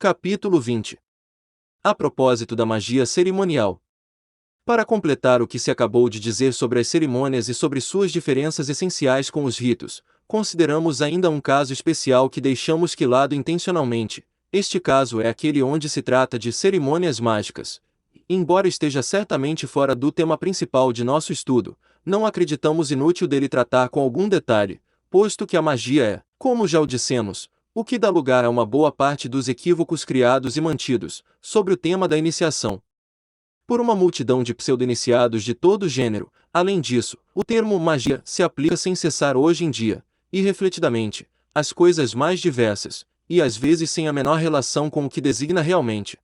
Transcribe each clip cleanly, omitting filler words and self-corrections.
Capítulo 20. A propósito da magia cerimonial. Para completar o que se acabou de dizer sobre as cerimônias e sobre suas diferenças essenciais com os ritos, consideramos ainda um caso especial que deixamos de lado intencionalmente. Este caso é aquele onde se trata de cerimônias mágicas. Embora esteja certamente fora do tema principal de nosso estudo, não acreditamos inútil dele tratar com algum detalhe, posto que a magia é, como já o dissemos, o que dá lugar a uma boa parte dos equívocos criados e mantidos sobre o tema da iniciação por uma multidão de pseudo-iniciados de todo gênero. Além disso, o termo magia se aplica sem cessar hoje em dia, e refletidamente, às coisas mais diversas, e às vezes sem a menor relação com o que designa realmente.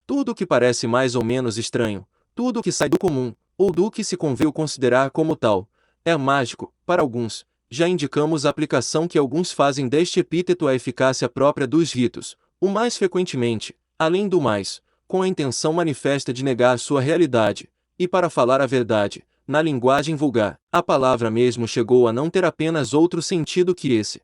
Tudo o que parece mais ou menos estranho, tudo o que sai do comum, ou do que se convém considerar como tal, é mágico. Para alguns, já indicamos a aplicação que alguns fazem deste epíteto à eficácia própria dos ritos, o mais frequentemente, além do mais, com a intenção manifesta de negar sua realidade, e para falar a verdade, na linguagem vulgar, a palavra mesmo chegou a não ter apenas outro sentido que esse.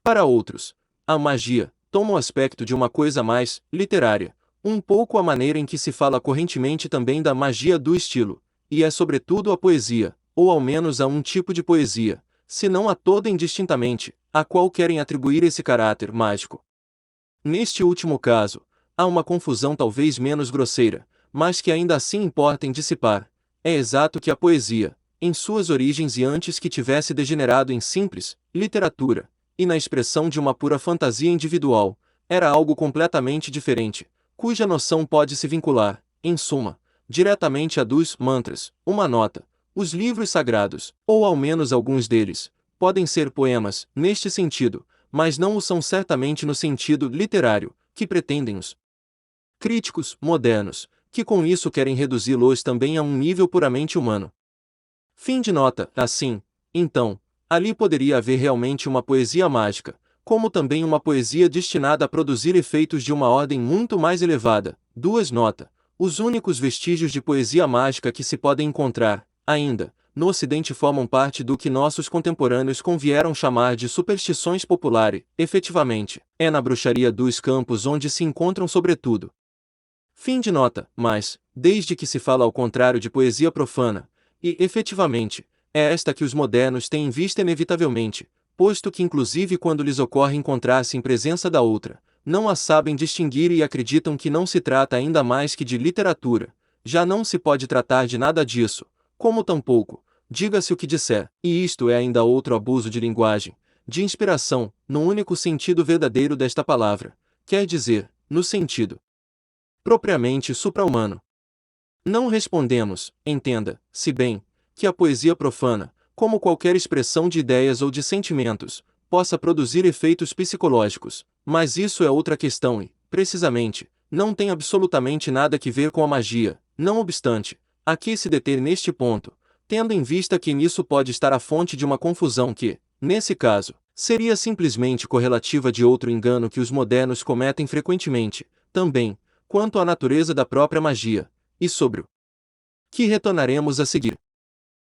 Para outros, a magia toma o aspecto de uma coisa mais literária, um pouco a maneira em que se fala correntemente também da magia do estilo, e é sobretudo a poesia, ou ao menos a um tipo de poesia, se não a toda indistintamente, a qual querem atribuir esse caráter mágico. Neste último caso, há uma confusão talvez menos grosseira, mas que ainda assim importa em dissipar. É exato que a poesia, em suas origens e antes que tivesse degenerado em simples literatura, e na expressão de uma pura fantasia individual, era algo completamente diferente, cuja noção pode se vincular, em suma, diretamente à dos mantras, uma nota. Os livros sagrados, ou ao menos alguns deles, podem ser poemas, neste sentido, mas não o são certamente no sentido literário, que pretendem os críticos modernos, que com isso querem reduzi-los também a um nível puramente humano. Fim de nota. Assim, então, ali poderia haver realmente uma poesia mágica, como também uma poesia destinada a produzir efeitos de uma ordem muito mais elevada. Duas nota. Os únicos vestígios de poesia mágica que se podem encontrar, ainda, no Ocidente formam parte do que nossos contemporâneos convieram chamar de superstições populares. Efetivamente, é na bruxaria dos campos onde se encontram sobretudo. Fim de nota. Mas, desde que se fala ao contrário de poesia profana, e, efetivamente, é esta que os modernos têm em vista inevitavelmente, posto que inclusive quando lhes ocorre encontrar-se em presença da outra, não a sabem distinguir e acreditam que não se trata ainda mais que de literatura, já não se pode tratar de nada disso, como tampouco, diga-se o que disser, e isto é ainda outro abuso de linguagem, de inspiração, no único sentido verdadeiro desta palavra, quer dizer, no sentido propriamente supra-humano. Não respondemos, entenda, se bem, que a poesia profana, como qualquer expressão de ideias ou de sentimentos, possa produzir efeitos psicológicos, mas isso é outra questão e, precisamente, não tem absolutamente nada que ver com a magia. Não obstante, aqui se deter neste ponto, tendo em vista que nisso pode estar a fonte de uma confusão que, nesse caso, seria simplesmente correlativa de outro engano que os modernos cometem frequentemente, também, quanto à natureza da própria magia, e sobre o que retornaremos a seguir.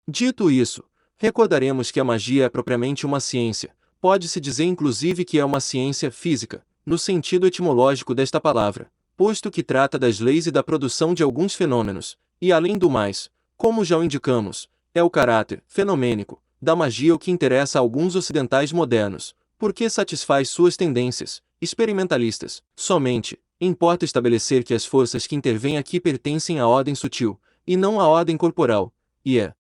Dito isso, recordaremos que a magia é propriamente uma ciência, pode-se dizer inclusive que é uma ciência física, no sentido etimológico desta palavra, posto que trata das leis e da produção de alguns fenômenos, e além do mais, como já o indicamos, é o caráter fenomênico da magia o que interessa a alguns ocidentais modernos, porque satisfaz suas tendências experimentalistas. Somente, importa estabelecer que as forças que intervêm aqui pertencem à ordem sutil, e não à ordem corporal, e é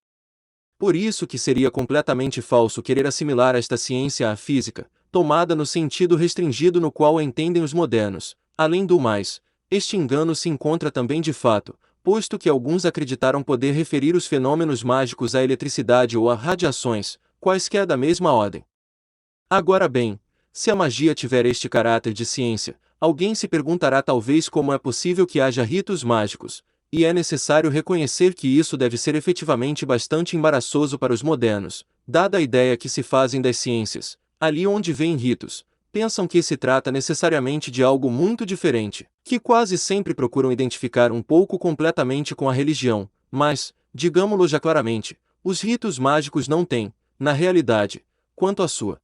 por isso que seria completamente falso querer assimilar esta ciência à física, tomada no sentido restringido no qual a entendem os modernos. Além do mais, este engano se encontra também de fato, posto que alguns acreditaram poder referir os fenômenos mágicos à eletricidade ou a radiações, quaisquer da mesma ordem. Agora bem, se a magia tiver este caráter de ciência, alguém se perguntará talvez como é possível que haja ritos mágicos, e é necessário reconhecer que isso deve ser efetivamente bastante embaraçoso para os modernos, dada a ideia que se fazem das ciências. Ali onde veem ritos, pensam que se trata necessariamente de algo muito diferente, que quase sempre procuram identificar um pouco completamente com a religião, mas, digámo-lo já claramente, os ritos mágicos não têm, na realidade, quanto à sua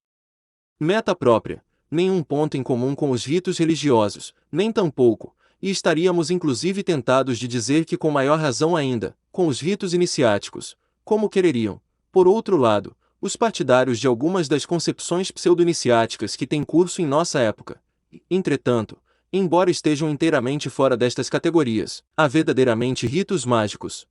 meta própria, nenhum ponto em comum com os ritos religiosos, nem tampouco, e estaríamos inclusive tentados de dizer que com maior razão ainda, com os ritos iniciáticos, como quereriam, por outro lado, os partidários de algumas das concepções pseudo-iniciáticas que têm curso em nossa época. Entretanto, embora estejam inteiramente fora destas categorias, há verdadeiramente ritos mágicos.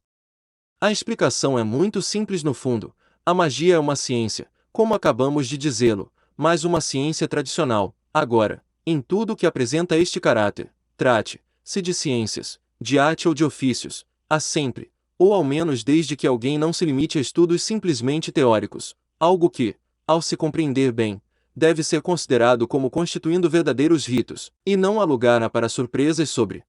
A explicação é muito simples no fundo. A magia é uma ciência, como acabamos de dizê-lo, mas uma ciência tradicional. Agora, em tudo que apresenta este caráter, trate-se de ciências, de arte ou de ofícios, há sempre, ou ao menos desde que alguém não se limite a estudos simplesmente teóricos, algo que, ao se compreender bem, deve ser considerado como constituindo verdadeiros ritos, e não há lugar para surpresas sobre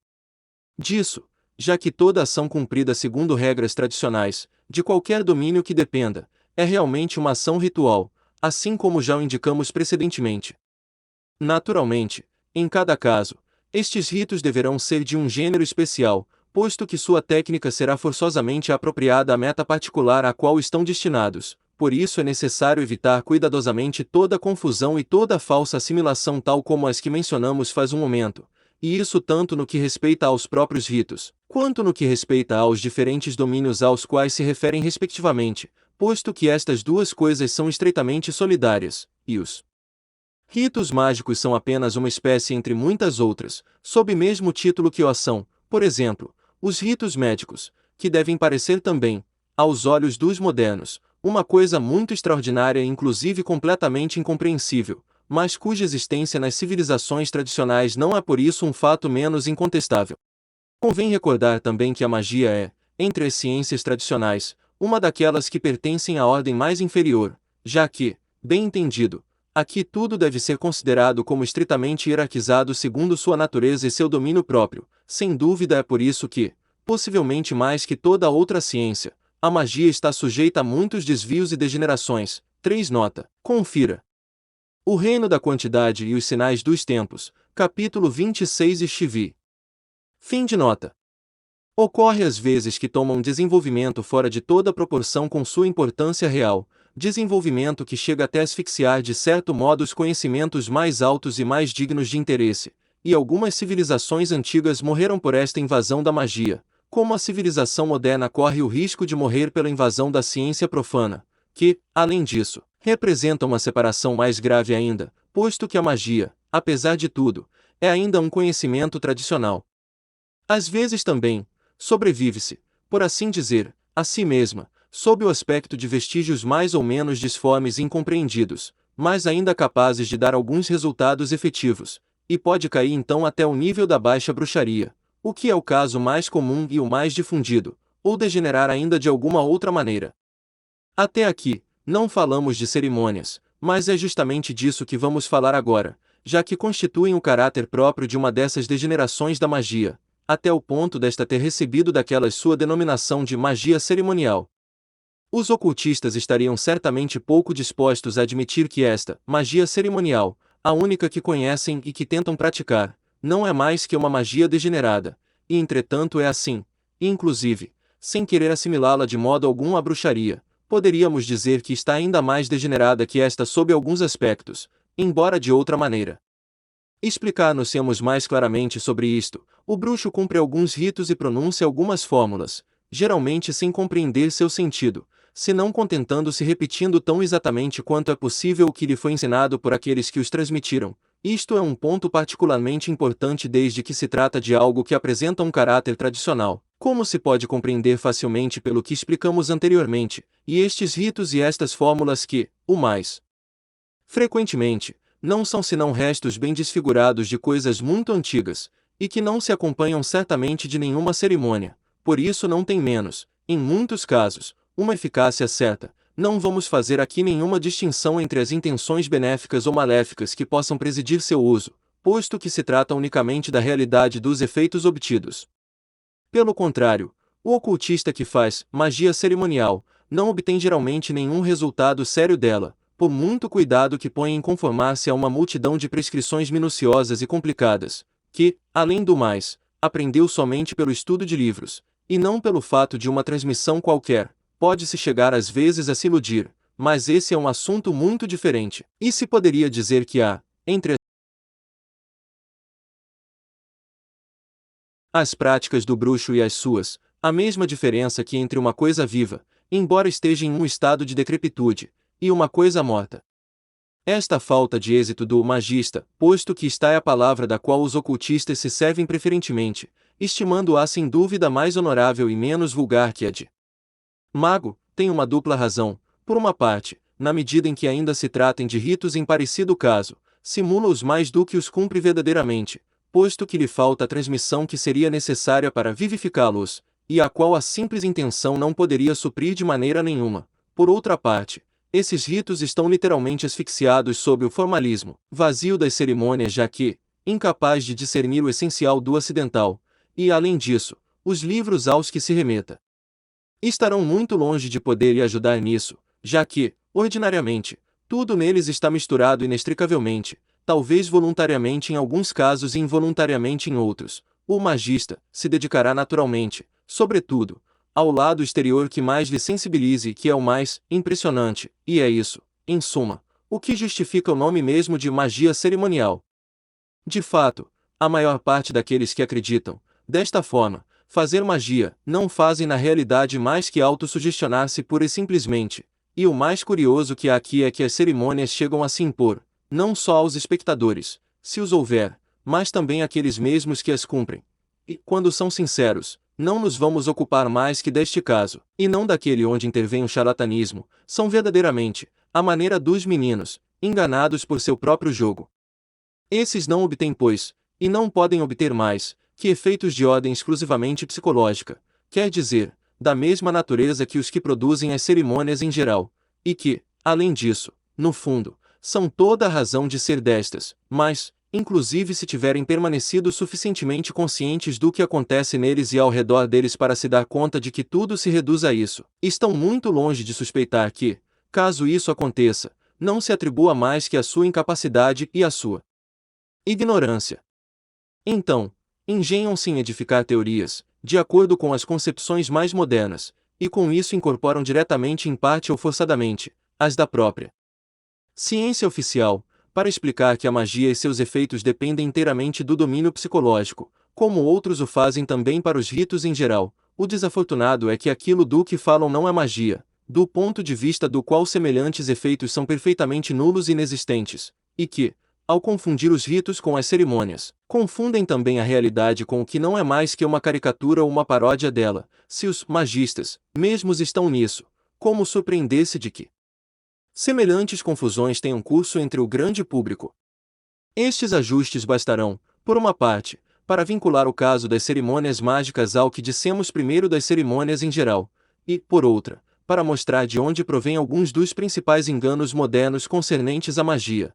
disso, já que toda ação cumprida segundo regras tradicionais, de qualquer domínio que dependa, é realmente uma ação ritual, assim como já o indicamos precedentemente. Naturalmente, em cada caso, estes ritos deverão ser de um gênero especial, posto que sua técnica será forçosamente apropriada à meta particular à qual estão destinados. Por isso é necessário evitar cuidadosamente toda confusão e toda falsa assimilação tal como as que mencionamos faz um momento, e isso tanto no que respeita aos próprios ritos, quanto no que respeita aos diferentes domínios aos quais se referem respectivamente, posto que estas duas coisas são estreitamente solidárias, e os ritos mágicos são apenas uma espécie entre muitas outras, sob mesmo título que o são, por exemplo, os ritos médicos, que devem parecer também, aos olhos dos modernos, uma coisa muito extraordinária e inclusive completamente incompreensível, mas cuja existência nas civilizações tradicionais não é por isso um fato menos incontestável. Convém recordar também que a magia é, entre as ciências tradicionais, uma daquelas que pertencem à ordem mais inferior, já que, bem entendido, aqui tudo deve ser considerado como estritamente hierarquizado segundo sua natureza e seu domínio próprio. Sem dúvida é por isso que, possivelmente mais que toda outra ciência, a magia está sujeita a muitos desvios e degenerações. 3 Nota. Confira. O Reino da Quantidade e os Sinais dos Tempos, capítulo 26 Xivi. Fim de nota. Ocorre às vezes que toma um desenvolvimento fora de toda proporção com sua importância real, desenvolvimento que chega até asfixiar de certo modo os conhecimentos mais altos e mais dignos de interesse, e algumas civilizações antigas morreram por esta invasão da magia, como a civilização moderna corre o risco de morrer pela invasão da ciência profana, que, além disso, representa uma separação mais grave ainda, posto que a magia, apesar de tudo, é ainda um conhecimento tradicional. Às vezes também, sobrevive-se, por assim dizer, a si mesma, sob o aspecto de vestígios mais ou menos disformes e incompreendidos, mas ainda capazes de dar alguns resultados efetivos, e pode cair então até o nível da baixa bruxaria, o que é o caso mais comum e o mais difundido, ou degenerar ainda de alguma outra maneira. Até aqui, não falamos de cerimônias, mas é justamente disso que vamos falar agora, já que constituem o caráter próprio de uma dessas degenerações da magia, até o ponto desta ter recebido daquelas sua denominação de magia cerimonial. Os ocultistas estariam certamente pouco dispostos a admitir que esta magia cerimonial, a única que conhecem e que tentam praticar, não é mais que uma magia degenerada, e entretanto é assim, e inclusive, sem querer assimilá-la de modo algum à bruxaria, poderíamos dizer que está ainda mais degenerada que esta sob alguns aspectos, embora de outra maneira. Explicar-nos-emos mais claramente sobre isto. O bruxo cumpre alguns ritos e pronuncia algumas fórmulas, geralmente sem compreender seu sentido, senão contentando-se repetindo tão exatamente quanto é possível o que lhe foi ensinado por aqueles que os transmitiram. Isto é um ponto particularmente importante desde que se trata de algo que apresenta um caráter tradicional, como se pode compreender facilmente pelo que explicamos anteriormente, e estes ritos e estas fórmulas que, o mais frequentemente, não são senão restos bem desfigurados de coisas muito antigas, e que não se acompanham certamente de nenhuma cerimônia, por isso não tem menos, em muitos casos, uma eficácia certa. Não vamos fazer aqui nenhuma distinção entre as intenções benéficas ou maléficas que possam presidir seu uso, posto que se trata unicamente da realidade dos efeitos obtidos. Pelo contrário, o ocultista que faz magia cerimonial não obtém geralmente nenhum resultado sério dela, por muito cuidado que põe em conformar-se a uma multidão de prescrições minuciosas e complicadas, que, além do mais, aprendeu somente pelo estudo de livros, e não pelo fato de uma transmissão qualquer. Pode-se chegar às vezes a se iludir, mas esse é um assunto muito diferente, e se poderia dizer que há, entre As práticas do bruxo e as suas, a mesma diferença que entre uma coisa viva, embora esteja em um estado de decrepitude, e uma coisa morta. Esta falta de êxito do magista, posto que está é a palavra da qual os ocultistas se servem preferentemente, estimando-a sem dúvida mais honorável e menos vulgar que a de mago, tem uma dupla razão. Por uma parte, na medida em que ainda se tratem de ritos em parecido caso, simula-os mais do que os cumpre verdadeiramente, posto que lhe falta a transmissão que seria necessária para vivificá-los, e a qual a simples intenção não poderia suprir de maneira nenhuma. Por outra parte, esses ritos estão literalmente asfixiados sob o formalismo, vazio das cerimônias já que, incapaz de discernir o essencial do acidental, e além disso, os livros aos que se remeta estarão muito longe de poder lhe ajudar nisso, já que, ordinariamente, tudo neles está misturado inextricavelmente, talvez voluntariamente em alguns casos e involuntariamente em outros. O magista se dedicará naturalmente, sobretudo, ao lado exterior que mais lhe sensibilize e que é o mais impressionante, e é isso, em suma, o que justifica o nome mesmo de magia cerimonial. De fato, a maior parte daqueles que acreditam, desta forma, fazer magia, não fazem na realidade mais que autossugestionar-se pura e simplesmente, e o mais curioso que há aqui é que as cerimônias chegam a se impor, não só aos espectadores, se os houver, mas também àqueles mesmos que as cumprem. E, quando são sinceros, não nos vamos ocupar mais que deste caso, e não daquele onde intervém o charlatanismo, são verdadeiramente, à maneira dos meninos, enganados por seu próprio jogo. Esses não obtêm, pois, e não podem obter mais, que efeitos de ordem exclusivamente psicológica, quer dizer, da mesma natureza que os que produzem as cerimônias em geral, e que, além disso, no fundo, são toda a razão de ser destas, mas, inclusive se tiverem permanecido suficientemente conscientes do que acontece neles e ao redor deles para se dar conta de que tudo se reduz a isso, estão muito longe de suspeitar que, caso isso aconteça, não se atribua mais que a sua incapacidade e a sua ignorância. Então, engenham-se em edificar teorias, de acordo com as concepções mais modernas, e com isso incorporam diretamente em parte ou forçadamente, as da própria ciência oficial, para explicar que a magia e seus efeitos dependem inteiramente do domínio psicológico, como outros o fazem também para os ritos em geral. O desafortunado é que aquilo do que falam não é magia, do ponto de vista do qual semelhantes efeitos são perfeitamente nulos e inexistentes, e que, ao confundir os ritos com as cerimônias, confundem também a realidade com o que não é mais que uma caricatura ou uma paródia dela. Se os magistas mesmos estão nisso, como surpreender-se de que semelhantes confusões tenham curso entre o grande público? Estes ajustes bastarão, por uma parte, para vincular o caso das cerimônias mágicas ao que dissemos primeiro das cerimônias em geral, e, por outra, para mostrar de onde provêm alguns dos principais enganos modernos concernentes à magia.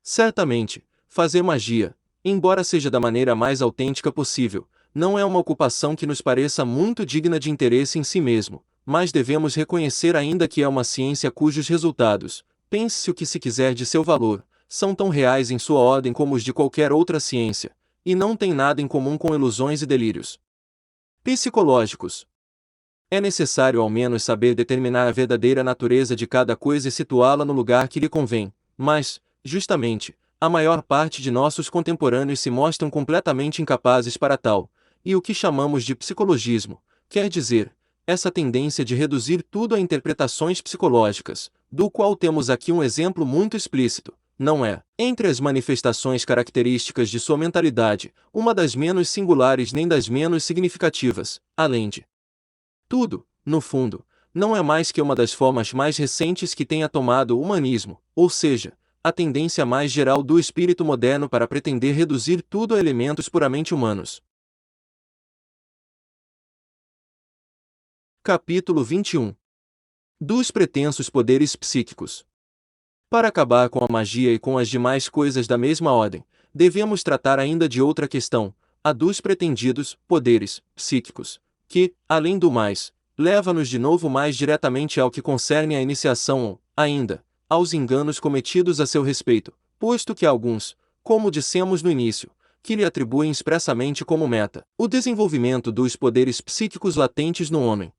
Certamente, fazer magia, embora seja da maneira mais autêntica possível, não é uma ocupação que nos pareça muito digna de interesse em si mesmo, mas devemos reconhecer ainda que é uma ciência cujos resultados, pense-se o que se quiser de seu valor, são tão reais em sua ordem como os de qualquer outra ciência, e não têm nada em comum com ilusões e delírios psicológicos. É necessário ao menos saber determinar a verdadeira natureza de cada coisa e situá-la no lugar que lhe convém, mas, justamente, a maior parte de nossos contemporâneos se mostram completamente incapazes para tal, e o que chamamos de psicologismo, quer dizer, essa tendência de reduzir tudo a interpretações psicológicas, do qual temos aqui um exemplo muito explícito, não é, entre as manifestações características de sua mentalidade, uma das menos singulares nem das menos significativas, além de tudo, no fundo, não é mais que uma das formas mais recentes que tenha tomado o humanismo, ou seja, a tendência mais geral do espírito moderno para pretender reduzir tudo a elementos puramente humanos. Capítulo 21. Dos pretensos poderes psíquicos. Para acabar com a magia e com as demais coisas da mesma ordem, devemos tratar ainda de outra questão, a dos pretendidos poderes psíquicos, que, além do mais, leva-nos de novo mais diretamente ao que concerne à iniciação ou, ainda, aos enganos cometidos a seu respeito, posto que alguns, como dissemos no início, que lhe atribuem expressamente como meta o desenvolvimento dos poderes psíquicos latentes no homem.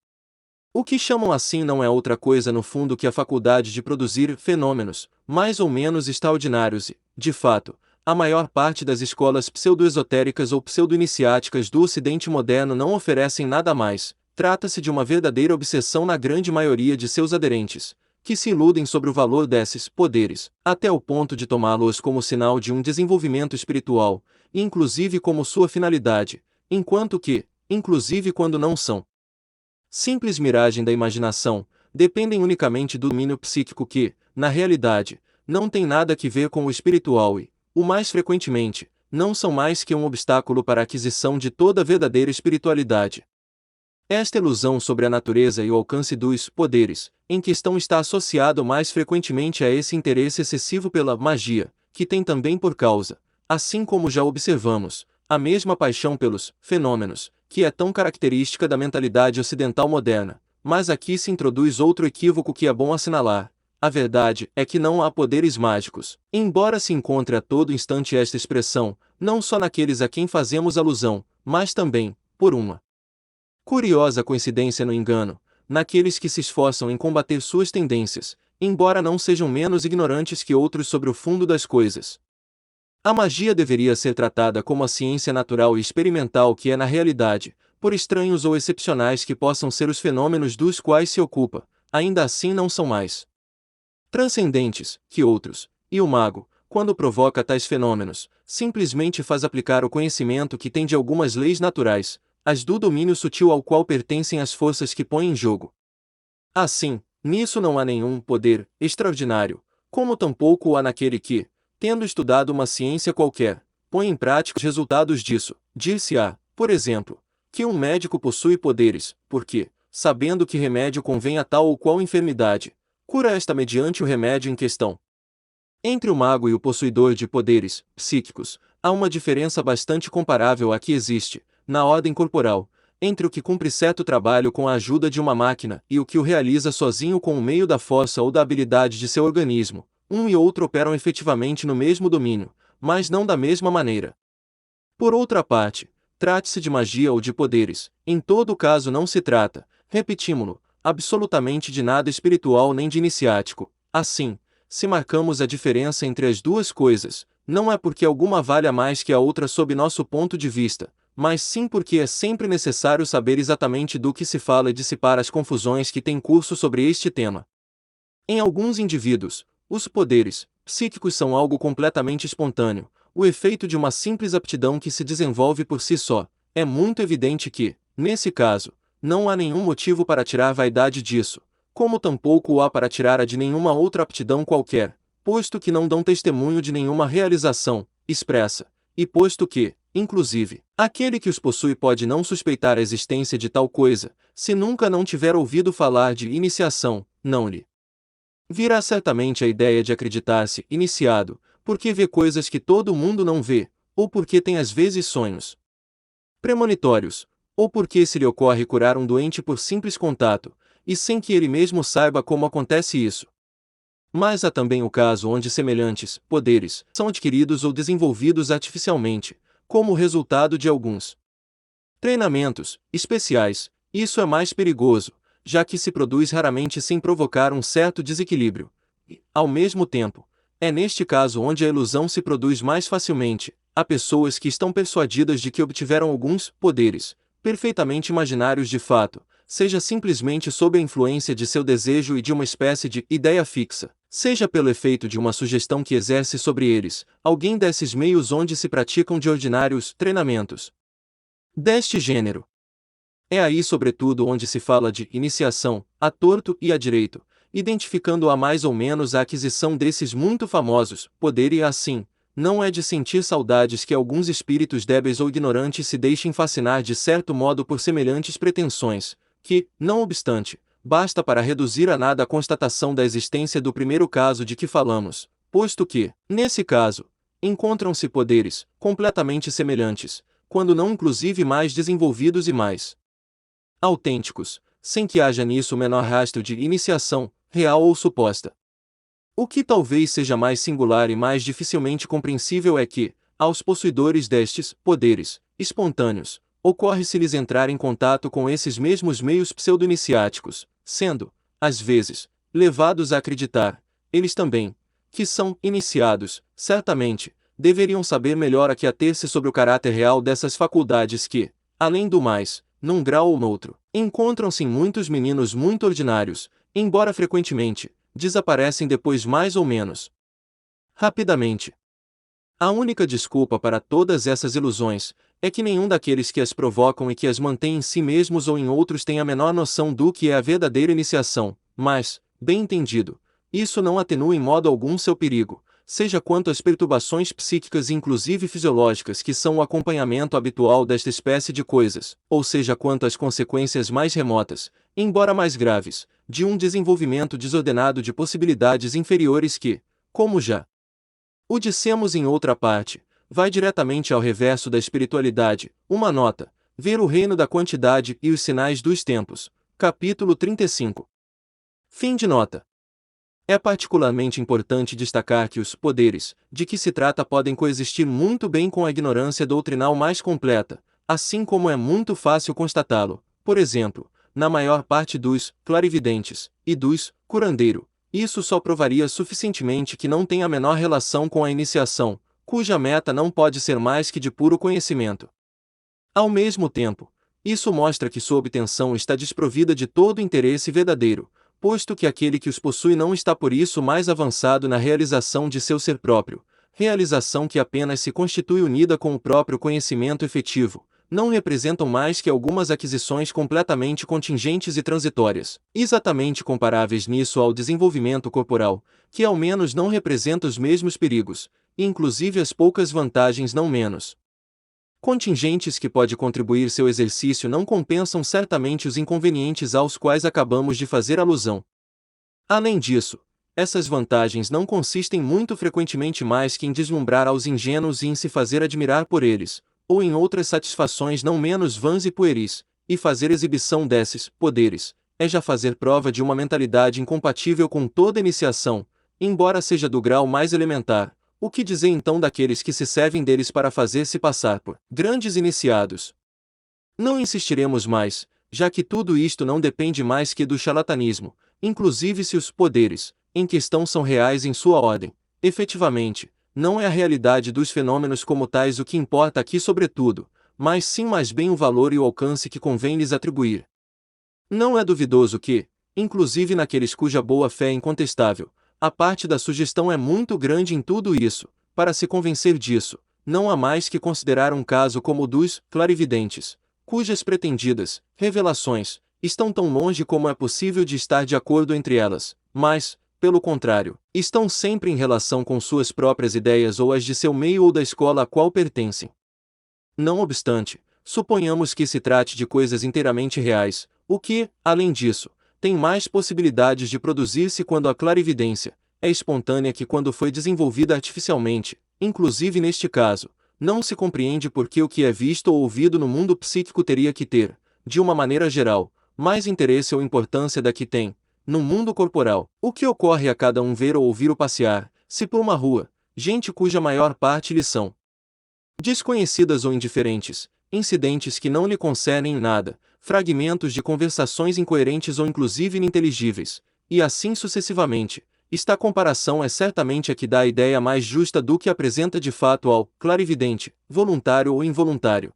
O que chamam assim não é outra coisa no fundo que a faculdade de produzir fenômenos, mais ou menos extraordinários e, de fato, a maior parte das escolas pseudo-esotéricas ou pseudo-iniciáticas do Ocidente moderno não oferecem nada mais. Trata-se de uma verdadeira obsessão na grande maioria de seus aderentes, que se iludem sobre o valor desses poderes, até o ponto de tomá-los como sinal de um desenvolvimento espiritual, e inclusive como sua finalidade, enquanto que, inclusive quando não são simples miragem da imaginação, dependem unicamente do domínio psíquico que, na realidade, não tem nada que ver com o espiritual e, o mais frequentemente, não são mais que um obstáculo para a aquisição de toda a verdadeira espiritualidade. Esta ilusão sobre a natureza e o alcance dos poderes em questão está associado mais frequentemente a esse interesse excessivo pela magia, que tem também por causa, assim como já observamos, a mesma paixão pelos fenômenos, que é tão característica da mentalidade ocidental moderna. Mas aqui se introduz outro equívoco que é bom assinalar. A verdade é que não há poderes mágicos, embora se encontre a todo instante esta expressão, não só naqueles a quem fazemos alusão, mas também, por uma curiosa coincidência no engano, naqueles que se esforçam em combater suas tendências, embora não sejam menos ignorantes que outros sobre o fundo das coisas. A magia deveria ser tratada como a ciência natural e experimental que é na realidade, por estranhos ou excepcionais que possam ser os fenômenos dos quais se ocupa, ainda assim não são mais transcendentes que outros, e o mago, quando provoca tais fenômenos, simplesmente faz aplicar o conhecimento que tem de algumas leis naturais, as do domínio sutil ao qual pertencem as forças que põem em jogo. Assim, nisso não há nenhum poder extraordinário, como tampouco o há naquele que, tendo estudado uma ciência qualquer, põe em prática os resultados disso. Dir-se-á, por exemplo, que um médico possui poderes, porque, sabendo que remédio convém a tal ou qual enfermidade, cura esta mediante o remédio em questão. Entre o mago e o possuidor de poderes psíquicos, há uma diferença bastante comparável à que existe, na ordem corporal, entre o que cumpre certo trabalho com a ajuda de uma máquina e o que o realiza sozinho com o meio da força ou da habilidade de seu organismo. Um e outro operam efetivamente no mesmo domínio, mas não da mesma maneira. Por outra parte, trate-se de magia ou de poderes, em todo caso não se trata, repetímo-lo, absolutamente de nada espiritual nem de iniciático. Assim, se marcamos a diferença entre as duas coisas, não é porque alguma valha mais que a outra sob nosso ponto de vista, mas sim porque é sempre necessário saber exatamente do que se fala e dissipar as confusões que têm curso sobre este tema. Em alguns indivíduos, os poderes psíquicos são algo completamente espontâneo, o efeito de uma simples aptidão que se desenvolve por si só. É muito evidente que, nesse caso, não há nenhum motivo para tirar vaidade disso, como tampouco o há para tirar a de nenhuma outra aptidão qualquer, posto que não dão testemunho de nenhuma realização expressa, e posto que, inclusive, aquele que os possui pode não suspeitar a existência de tal coisa, se nunca não tiver ouvido falar de iniciação, não lhe virá certamente a ideia de acreditar-se iniciado, porque vê coisas que todo mundo não vê, ou porque tem às vezes sonhos premonitórios, ou porque se lhe ocorre curar um doente por simples contato, e sem que ele mesmo saiba como acontece isso. Mas há também o caso onde semelhantes poderes são adquiridos ou desenvolvidos artificialmente, como resultado de alguns treinamentos especiais. Isso é mais perigoso, já que se produz raramente sem provocar um certo desequilíbrio. E, ao mesmo tempo, é neste caso onde a ilusão se produz mais facilmente. Há pessoas que estão persuadidas de que obtiveram alguns poderes, perfeitamente imaginários de fato, seja simplesmente sob a influência de seu desejo e de uma espécie de ideia fixa, seja pelo efeito de uma sugestão que exerce sobre eles, alguém desses meios onde se praticam de ordinários treinamentos deste gênero. É aí sobretudo onde se fala de iniciação, a torto e a direito, identificando a mais ou menos a aquisição desses muito famosos poder e assim, não é de sentir saudades que alguns espíritos débeis ou ignorantes se deixem fascinar de certo modo por semelhantes pretensões, que, não obstante, basta para reduzir a nada a constatação da existência do primeiro caso de que falamos, posto que, nesse caso, encontram-se poderes completamente semelhantes, quando não inclusive mais desenvolvidos e mais autênticos, sem que haja nisso o menor rastro de iniciação, real ou suposta. O que talvez seja mais singular e mais dificilmente compreensível é que, aos possuidores destes poderes espontâneos, ocorre-se-lhes entrar em contato com esses mesmos meios pseudo-iniciáticos, sendo, às vezes, levados a acreditar, eles também, que são iniciados, certamente, deveriam saber melhor a que ater-se sobre o caráter real dessas faculdades que, além do mais, num grau ou noutro, encontram-se em muitos meninos muito ordinários, embora frequentemente, desaparecem depois mais ou menos rapidamente. A única desculpa para todas essas ilusões é que nenhum daqueles que as provocam e que as mantém em si mesmos ou em outros tem a menor noção do que é a verdadeira iniciação, mas, bem entendido, isso não atenua em modo algum seu perigo, seja quanto às perturbações psíquicas e inclusive fisiológicas que são o acompanhamento habitual desta espécie de coisas, ou seja quanto às consequências mais remotas, embora mais graves, de um desenvolvimento desordenado de possibilidades inferiores que, como já o dissemos em outra parte, vai diretamente ao reverso da espiritualidade. Uma nota: ver o reino da quantidade e os sinais dos tempos. Capítulo 35. Fim de nota. É particularmente importante destacar que os poderes, de que se trata, podem coexistir muito bem com a ignorância doutrinal mais completa, assim como é muito fácil constatá-lo, por exemplo, na maior parte dos clarividentes e dos curandeiro. Isso só provaria suficientemente que não tem a menor relação com a iniciação, cuja meta não pode ser mais que de puro conhecimento. Ao mesmo tempo, isso mostra que sua obtenção está desprovida de todo interesse verdadeiro, posto que aquele que os possui não está por isso mais avançado na realização de seu ser próprio, realização que apenas se constitui unida com o próprio conhecimento efetivo, não representam mais que algumas aquisições completamente contingentes e transitórias, exatamente comparáveis nisso ao desenvolvimento corporal, que ao menos não representa os mesmos perigos, e inclusive as poucas vantagens não menos contingentes que pode contribuir seu exercício não compensam certamente os inconvenientes aos quais acabamos de fazer alusão. Além disso, essas vantagens não consistem muito frequentemente mais que em deslumbrar aos ingênuos e em se fazer admirar por eles, ou em outras satisfações não menos vãs e pueris, e fazer exibição desses poderes, é já fazer prova de uma mentalidade incompatível com toda iniciação, embora seja do grau mais elementar. O que dizer então daqueles que se servem deles para fazer-se passar por grandes iniciados? Não insistiremos mais, já que tudo isto não depende mais que do charlatanismo, inclusive se os poderes em questão são reais em sua ordem. Efetivamente, não é a realidade dos fenômenos como tais o que importa aqui sobretudo, mas sim mais bem o valor e o alcance que convém lhes atribuir. Não é duvidoso que, inclusive naqueles cuja boa-fé é incontestável, a parte da sugestão é muito grande em tudo isso. Para se convencer disso, não há mais que considerar um caso como o dos clarividentes, cujas pretendidas revelações estão tão longe como é possível de estar de acordo entre elas, mas, pelo contrário, estão sempre em relação com suas próprias ideias ou as de seu meio ou da escola a qual pertencem. Não obstante, suponhamos que se trate de coisas inteiramente reais, o que, além disso, tem mais possibilidades de produzir-se quando a clarividência é espontânea que quando foi desenvolvida artificialmente. Inclusive neste caso, não se compreende por que o que é visto ou ouvido no mundo psíquico teria que ter, de uma maneira geral, mais interesse ou importância da que tem, no mundo corporal. O que ocorre a cada um ver ou ouvir o passear, se por uma rua, gente cuja maior parte lhe são desconhecidas ou indiferentes, incidentes que não lhe concernem em nada, fragmentos de conversações incoerentes ou inclusive ininteligíveis, e assim sucessivamente. Esta comparação é certamente a que dá a ideia mais justa do que apresenta de fato ao clarividente, voluntário ou involuntário.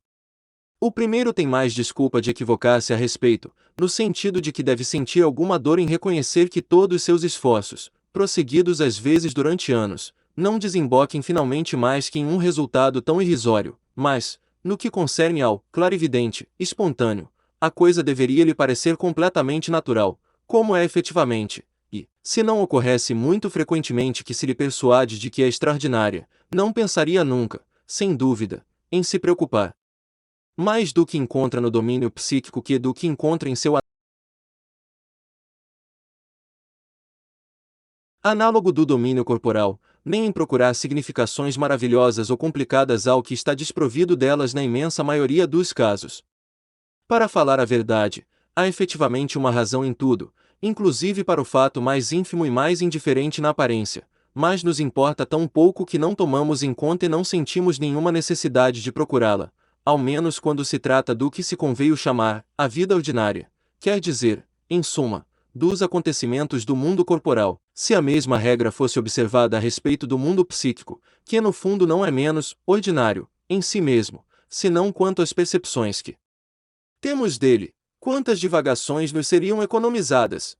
O primeiro tem mais desculpa de equivocar-se a respeito, no sentido de que deve sentir alguma dor em reconhecer que todos seus esforços, prosseguidos às vezes durante anos, não desemboquem finalmente mais que em um resultado tão irrisório, mas, no que concerne ao clarividente, espontâneo, a coisa deveria lhe parecer completamente natural, como é efetivamente, e, se não ocorresse muito frequentemente que se lhe persuade de que é extraordinária, não pensaria nunca, sem dúvida, em se preocupar mais do que encontra no domínio psíquico que do que encontra em seu análogo do domínio corporal, nem em procurar significações maravilhosas ou complicadas ao que está desprovido delas na imensa maioria dos casos. Para falar a verdade, há efetivamente uma razão em tudo, inclusive para o fato mais ínfimo e mais indiferente na aparência, mas nos importa tão pouco que não tomamos em conta e não sentimos nenhuma necessidade de procurá-la, ao menos quando se trata do que se conveio chamar a vida ordinária, quer dizer, em suma, dos acontecimentos do mundo corporal, se a mesma regra fosse observada a respeito do mundo psíquico, que no fundo não é menos ordinário, em si mesmo, senão quanto às percepções que temos dele, quantas divagações nos seriam economizadas.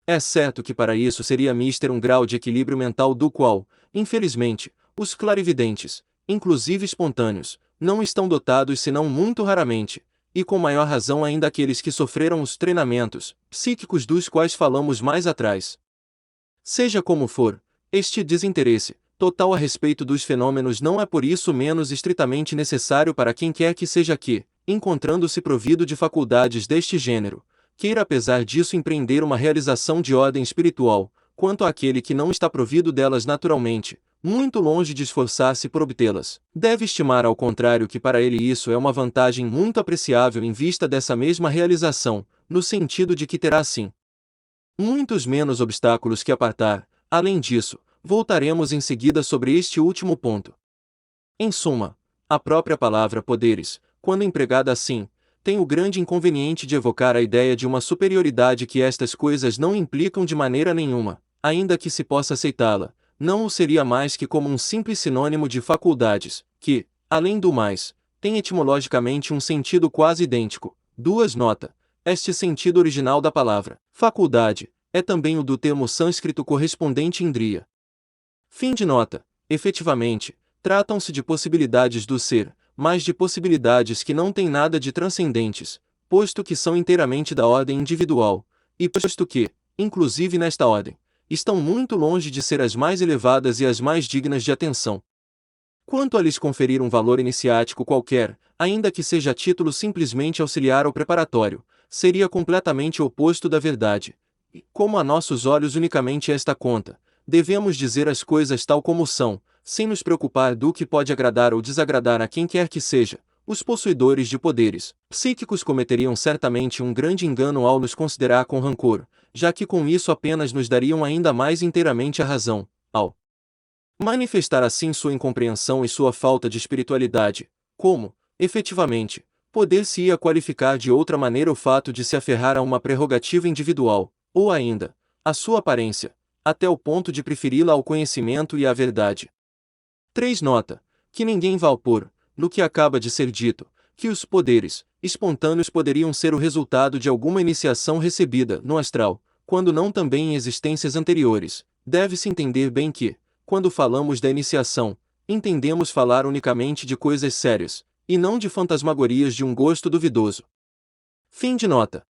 É certo que para isso seria mister um grau de equilíbrio mental do qual, infelizmente, os clarividentes, inclusive espontâneos, não estão dotados senão muito raramente, e com maior razão ainda aqueles que sofreram os treinamentos psíquicos dos quais falamos mais atrás. Seja como for, este desinteresse total a respeito dos fenômenos não é por isso menos estritamente necessário para quem quer que seja que, encontrando-se provido de faculdades deste gênero, queira apesar disso empreender uma realização de ordem espiritual, quanto àquele que não está provido delas naturalmente, muito longe de esforçar-se por obtê-las. Deve estimar ao contrário que para ele isso é uma vantagem muito apreciável em vista dessa mesma realização, no sentido de que terá assim muitos menos obstáculos que apartar. Além disso, voltaremos em seguida sobre este último ponto. Em suma, a própria palavra poderes, quando empregada assim, tem o grande inconveniente de evocar a ideia de uma superioridade que estas coisas não implicam de maneira nenhuma, ainda que se possa aceitá-la, não o seria mais que como um simples sinônimo de faculdades, que, além do mais, tem etimologicamente um sentido quase idêntico. Nota. Este sentido original da palavra faculdade é também o do termo sânscrito correspondente indriya. Fim de nota. Efetivamente, tratam-se de possibilidades do ser, mas de possibilidades que não têm nada de transcendentes, posto que são inteiramente da ordem individual, e posto que, inclusive nesta ordem, estão muito longe de ser as mais elevadas e as mais dignas de atenção. Quanto a lhes conferir um valor iniciático qualquer, ainda que seja a título simplesmente auxiliar ou preparatório, seria completamente o oposto da verdade. E, como a nossos olhos unicamente esta conta, devemos dizer as coisas tal como são, sem nos preocupar do que pode agradar ou desagradar a quem quer que seja. Os possuidores de poderes psíquicos cometeriam certamente um grande engano ao nos considerar com rancor, já que com isso apenas nos dariam ainda mais inteiramente a razão, ao manifestar assim sua incompreensão e sua falta de espiritualidade, como, efetivamente, poder-se-ia qualificar de outra maneira o fato de se aferrar a uma prerrogativa individual, ou ainda, a sua aparência, até o ponto de preferi-la ao conhecimento e à verdade. 3. Nota, que ninguém vá opor, no que acaba de ser dito, que os poderes espontâneos poderiam ser o resultado de alguma iniciação recebida no astral, quando não também em existências anteriores. Deve-se entender bem que, quando falamos da iniciação, entendemos falar unicamente de coisas sérias, e não de fantasmagorias de um gosto duvidoso. Fim de nota.